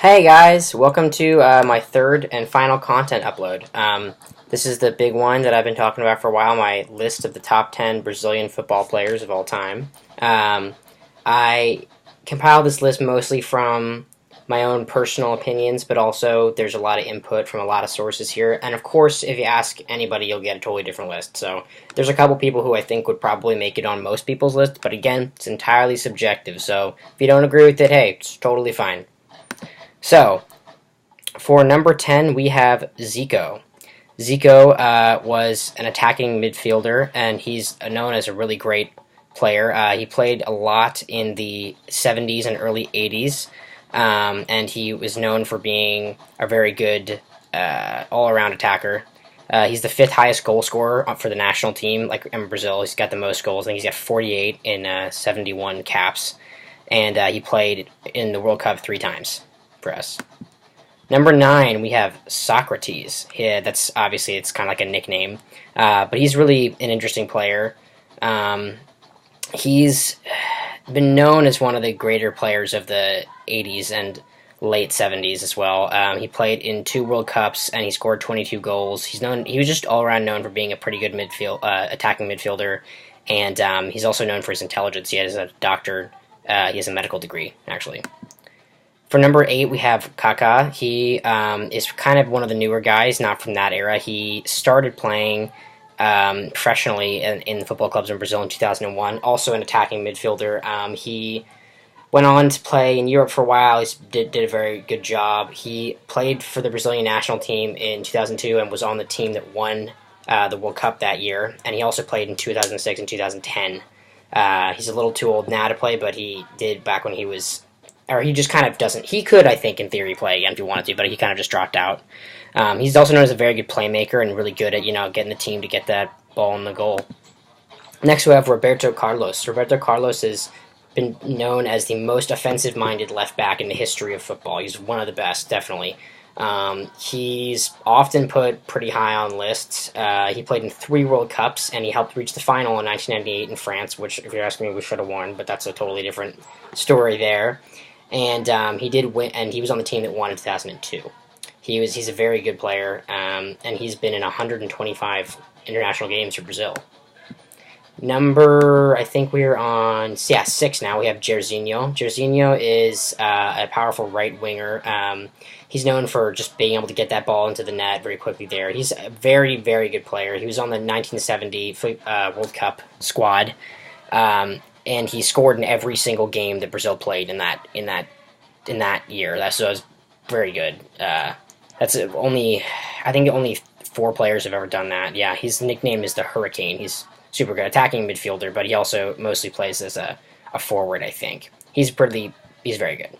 Hey guys, welcome to my third and final content upload. This is the big one that I've been talking about for a while, my list of the top 10 Brazilian football players of all time. I compiled this list mostly from my own personal opinions, but also there's a lot of input from a lot of sources here. And of course, if you ask anybody, you'll get a totally different list. So there's a couple people who I think would probably make it on most people's list, but again, it's entirely subjective. So if you don't agree with it, hey, it's totally fine. So, for number 10, we have Zico. Zico was an attacking midfielder, and he's known as a really great player. He played a lot in the 70s and early 80s, and he was known for being a very good all-around attacker. He's the fifth highest goal scorer for the national team, like in Brazil. He's got the most goals. I think he's got 48 in 71 caps, and he played in the World Cup 3 times for us. Number 9, we have Socrates. Yeah, that's obviously it's kind of like a nickname, but he's really an interesting player. He's been known as one of the greater players of the 80s and late 70s as well. He played in 2 World Cups and he scored 22 goals. He was just all around known for being a pretty good attacking midfielder, and he's also known for his intelligence. He has a doctor. He has a medical degree, actually. For number 8, we have Kaká. He is kind of one of the newer guys, not from that era. He started playing professionally in football clubs in Brazil in 2001, also an attacking midfielder. He went on to play in Europe for a while. He did a very good job. He played for the Brazilian national team in 2002 and was on the team that won the World Cup that year. And he also played in 2006 and 2010. He's a little too old now to play, but he did back when he was... Or he just kind of doesn't. He could, I think, in theory, play again if he wanted to, but he kind of just dropped out. He's also known as a very good playmaker and really good at getting the team to get that ball in the goal. Next, we have Roberto Carlos. Roberto Carlos has been known as the most offensive-minded left back in the history of football. He's one of the best, definitely. He's often put pretty high on lists. He played in 3 World Cups, and he helped reach the final in 1998 in France, which, if you're asking me, we should have won, but that's a totally different story there. And he did win, and he was on the team that won in 2002. He's a very good player, and he's been in 125 international games for Brazil. I think we're on 6 now. We have Jairzinho. Jairzinho is a powerful right winger. He's known for just being able to get that ball into the net very quickly there. He's a very, very good player. He was on the 1970 World Cup squad. And he scored in every single game that Brazil played in that year. So it was very good. I think only 4 players have ever done that. Yeah, his nickname is the Hurricane. He's super good attacking midfielder, but he also mostly plays as a forward, I think. He's very good.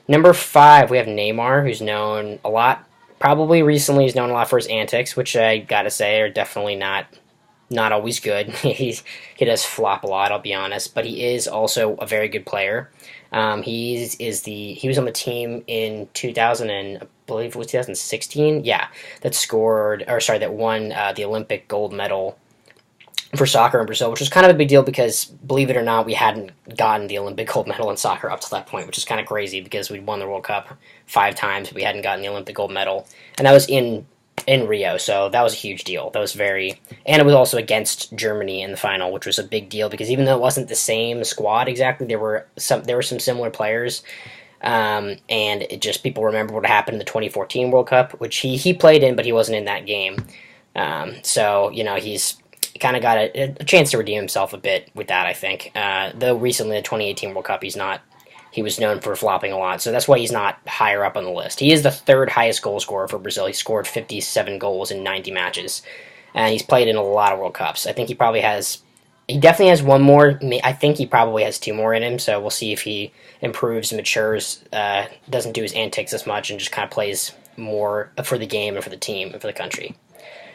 Number 5, we have Neymar, who's known a lot. Probably recently he's known a lot for his antics, which I gotta say are definitely not always good. He does flop a lot, I'll be honest, but he is also a very good player. He was on the team in 2000 and I believe it was 2016. Yeah, that won the Olympic gold medal for soccer in Brazil, which was kind of a big deal because, believe it or not, we hadn't gotten the Olympic gold medal in soccer up to that point, which is kind of crazy because we'd won the World Cup 5 times, but we hadn't gotten the Olympic gold medal, and that was in Rio, so that was a huge deal. And it was also against Germany in the final, which was a big deal because even though it wasn't the same squad exactly, there were some similar players, and it just people remember what happened in the 2014 World Cup, which he played in, but he wasn't in that game. So he's kind of got a chance to redeem himself a bit with that, I think. Though recently the 2018 World Cup, he was known for flopping a lot, so that's why he's not higher up on the list. He is the 3rd highest goal scorer for Brazil. He scored 57 goals in 90 matches, and he's played in a lot of World Cups. I think he definitely has 1 more. I think he probably has 2 more in him, so we'll see if he improves, matures, doesn't do his antics as much, and just kind of plays more for the game and for the team and for the country.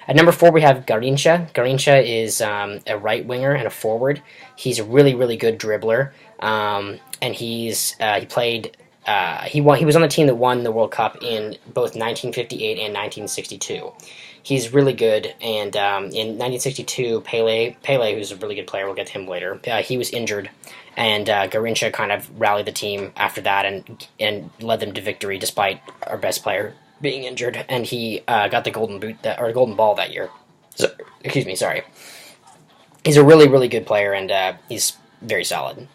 At number 4, we have Garrincha. Garrincha is a right winger and a forward. He's a really, really good dribbler. And he played he was on the team that won the World Cup in both 1958 and 1962. He's really good, and in 1962, Pele, who's a really good player, we'll get to him later. He was injured, and Garrincha kind of rallied the team after that and led them to victory despite our best player being injured, and he got the golden boot or golden ball that year. So, excuse me, sorry. He's a really, really good player, and he's very solid.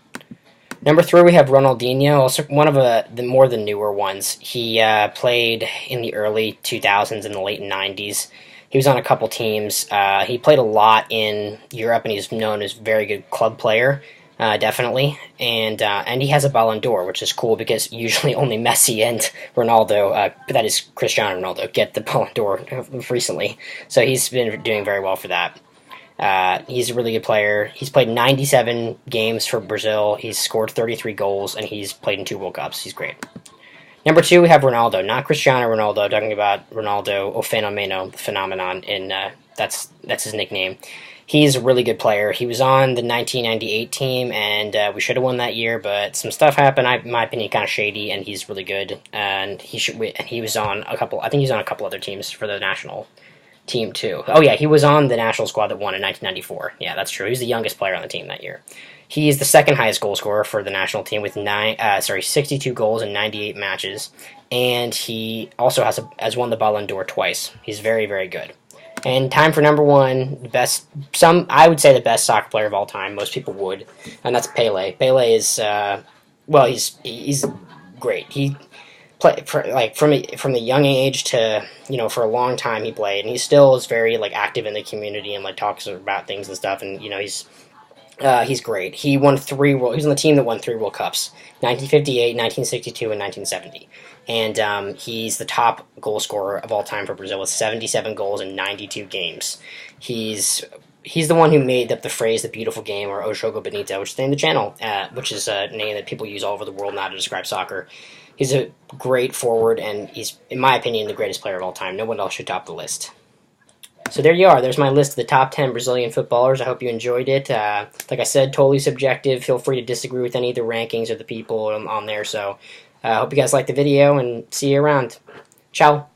Number 3, we have Ronaldinho, also one of the more the newer ones. He played in the early 2000s and the late 90s. He was on a couple teams. He played a lot in Europe, and he's known as a very good club player, definitely. And he has a Ballon d'Or, which is cool because usually only Messi and Ronaldo, that is Cristiano Ronaldo, get the Ballon d'Or recently. So he's been doing very well for that. He's a really good player. He's played 97 games for Brazil. He's scored 33 goals, and he's played in 2 World Cups. He's great. Number 2, we have Ronaldo. Not Cristiano Ronaldo. Talking about Ronaldo O Fenomeno, the phenomenon. That's his nickname. He's a really good player. He was on the 1998 team, and we should have won that year, but some stuff happened. In my opinion, kind of shady, and he's really good. And he was on a couple. I think he's on a couple other teams for the national team too. Oh yeah, he was on the national squad that won in 1994. Yeah, that's true. He was the youngest player on the team that year. He is the second highest goal scorer for the national team with 62 goals in 98 matches, and he also has won the Ballon d'Or twice. He's very, very good. And time for number 1, I would say the best soccer player of all time. Most people would, and that's Pele. Pele is he's great. He from the young age to for a long time he played, and he still is very active in the community and talks about things and stuff, and he's great. He won 3 he was on the team that won 3 World Cups: 1958, 1962, and 1970. And he's the top goal scorer of all time for Brazil with 77 goals in 92 games. He's the one who made up the phrase "the beautiful game" or "O Jogo Bonito," which is the name of the channel, which is a name that people use all over the world now to describe soccer. He's a great forward, and he's, in my opinion, the greatest player of all time. No one else should top the list. So there you are. There's my list of the top 10 Brazilian footballers. I hope you enjoyed it. Like I said, totally subjective. Feel free to disagree with any of the rankings or the people on there. So I hope you guys liked the video, and see you around. Ciao.